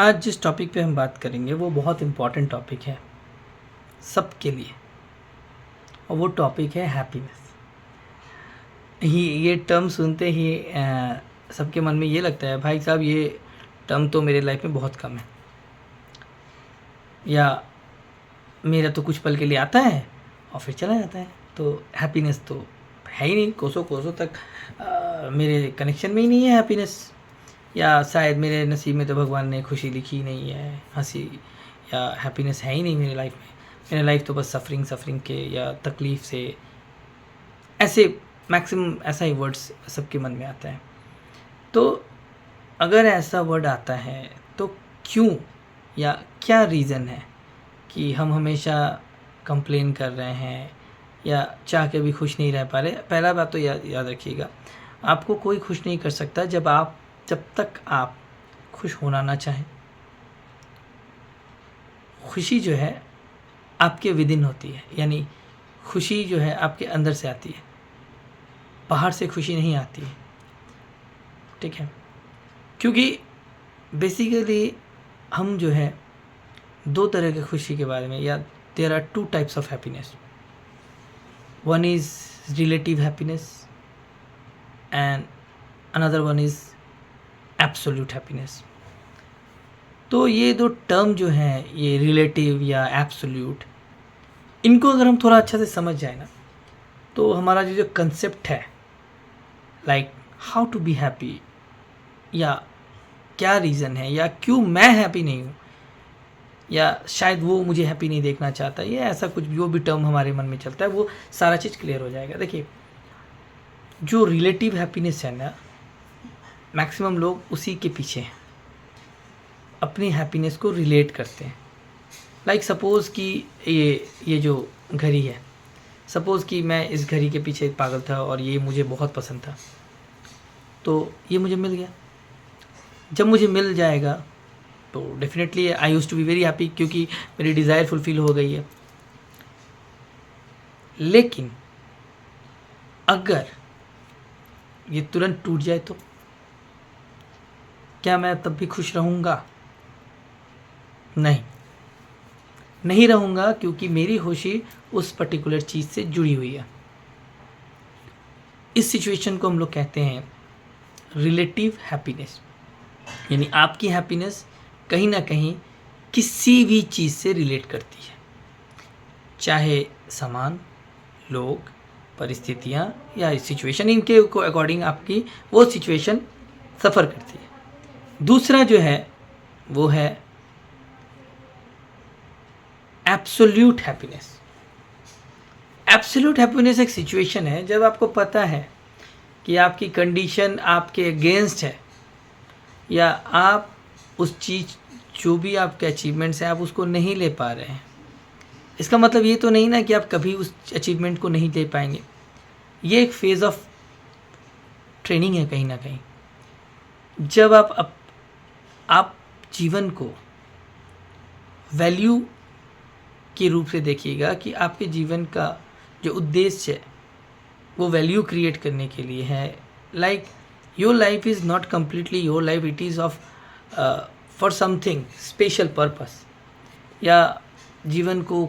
आज जिस टॉपिक पे हम बात करेंगे वो बहुत इम्पॉर्टेंट टॉपिक है सबके लिए, और वो टॉपिक है हैप्पीनेस। ये टर्म सुनते ही सबके मन में ये लगता है, भाई साहब ये टर्म तो मेरे लाइफ में बहुत कम है, या मेरा तो कुछ पल के लिए आता है और फिर चला जाता है, तो हैप्पीनेस तो है ही नहीं। कोसों कोसों तक मेरे कनेक्शन में ही नहीं है हैप्पीनेस, या शायद मेरे नसीब में तो भगवान ने खुशी लिखी ही नहीं है, हंसी या हैप्पीनेस है ही नहीं मेरी लाइफ में। मेरी लाइफ तो बस सफरिंग के या तकलीफ़ से, ऐसे मैक्सिमम ऐसा ही वर्ड्स सबके मन में आता है। तो अगर ऐसा वर्ड आता है तो क्यों या क्या रीज़न है कि हम हमेशा कंप्लेन कर रहे हैं या चाह के भी खुश नहीं रह पा रहे। पहला बात तो याद रखिएगा, आपको कोई खुश नहीं कर सकता जब तक आप खुश होना ना चाहें। खुशी जो है आपके विदिन होती है, यानी खुशी जो है आपके अंदर से आती है, बाहर से खुशी नहीं आती है, ठीक है। क्योंकि बेसिकली हम जो है दो तरह की खुशी के बारे में, या there are two types of happiness. One is relative happiness and another one is absolute happiness. तो ये दो टर्म जो हैं, ये रिलेटिव या एब्सोल्यूट, इनको अगर हम थोड़ा अच्छा से समझ जाए ना, तो हमारा जो कंसेप्ट है, like how to be happy, या क्या रीज़न है, या क्यों मैं हैप्पी नहीं हूँ, या शायद वो मुझे हैप्पी नहीं देखना चाहता, ये ऐसा कुछ जो भी टर्म हमारे मन में चलता है, वो सारा चीज़ क्लियर हो जाएगा। देखिए, जो रिलेटिव हैप्पीनेस है ना, मैक्सिमम लोग उसी के पीछे हैं, अपनी हैप्पीनेस को रिलेट करते हैं। लाइक सपोज़ कि ये जो घड़ी है, सपोज़ कि मैं इस घड़ी के पीछे पागल था और ये मुझे बहुत पसंद था, तो ये मुझे मिल गया। जब मुझे मिल जाएगा तो definitely I used to be very happy, क्योंकि मेरी डिज़ायर फुलफ़िल हो गई है। लेकिन अगर ये तुरंत टूट जाए तो क्या मैं तब भी खुश रहूँगा? नहीं रहूँगा, क्योंकि मेरी खुशी उस पर्टिकुलर चीज़ से जुड़ी हुई है। इस सिचुएशन को हम लोग कहते हैं रिलेटिव हैप्पीनेस, यानी आपकी हैप्पीनेस कहीं ना कहीं किसी भी चीज़ से रिलेट करती है, चाहे सामान, लोग, परिस्थितियाँ या सिचुएशन, इनके अकॉर्डिंग आपकी वो सिचुएशन सफ़र करती है। दूसरा जो है वो है एब्सोल्यूट हैप्पीनेस। एब्सोल्यूट हैप्पीनेस एक सिचुएशन है जब आपको पता है कि आपकी कंडीशन आपके अगेंस्ट है, या आप उस चीज़ जो भी आपके अचीवमेंट्स हैं आप उसको नहीं ले पा रहे हैं। इसका मतलब ये तो नहीं ना कि आप कभी उस अचीवमेंट को नहीं ले पाएंगे। ये एक फेज़ ऑफ ट्रेनिंग है कहीं ना कहीं। जब आप जीवन को वैल्यू के रूप से देखिएगा कि आपके जीवन का जो उद्देश्य है वो वैल्यू क्रिएट करने के लिए है। Like your life is not completely your life, it is of for something special purpose, या जीवन को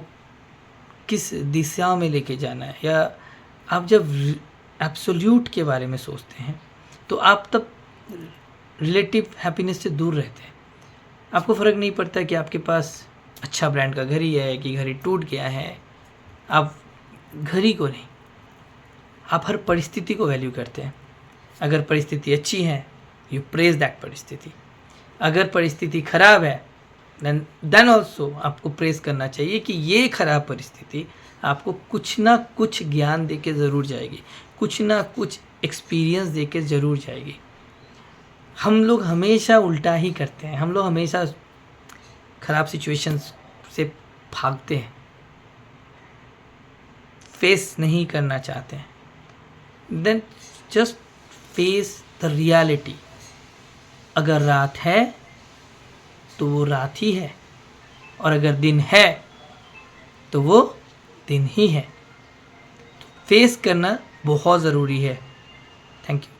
किस दिशा में लेके जाना है। या आप जब एब्सोल्यूट के बारे में सोचते हैं तो आप तब रिलेटिव हैप्पीनेस से दूर रहते हैं। आपको फ़र्क नहीं पड़ता कि आपके पास अच्छा ब्रांड का घड़ी है कि घड़ी टूट गया है। आप घड़ी को नहीं, आप हर परिस्थिति को वैल्यू करते हैं। अगर परिस्थिति अच्छी है, यू प्रेज दैट परिस्थिति। अगर परिस्थिति ख़राब है, देन ऑल्सो आपको प्रेज करना चाहिए कि ये ख़राब परिस्थिति आपको कुछ ना कुछ ज्ञान दे के ज़रूर जाएगी, कुछ ना कुछ एक्सपीरियंस दे के ज़रूर जाएगी। हम लोग हमेशा उल्टा ही करते हैं, हम लोग हमेशा ख़राब सिचुएशंस से भागते हैं, फेस नहीं करना चाहते हैं। Then just face the reality. अगर रात है तो वो रात ही है, और अगर दिन है तो वो दिन ही है। फेस करना बहुत ज़रूरी है। Thank you.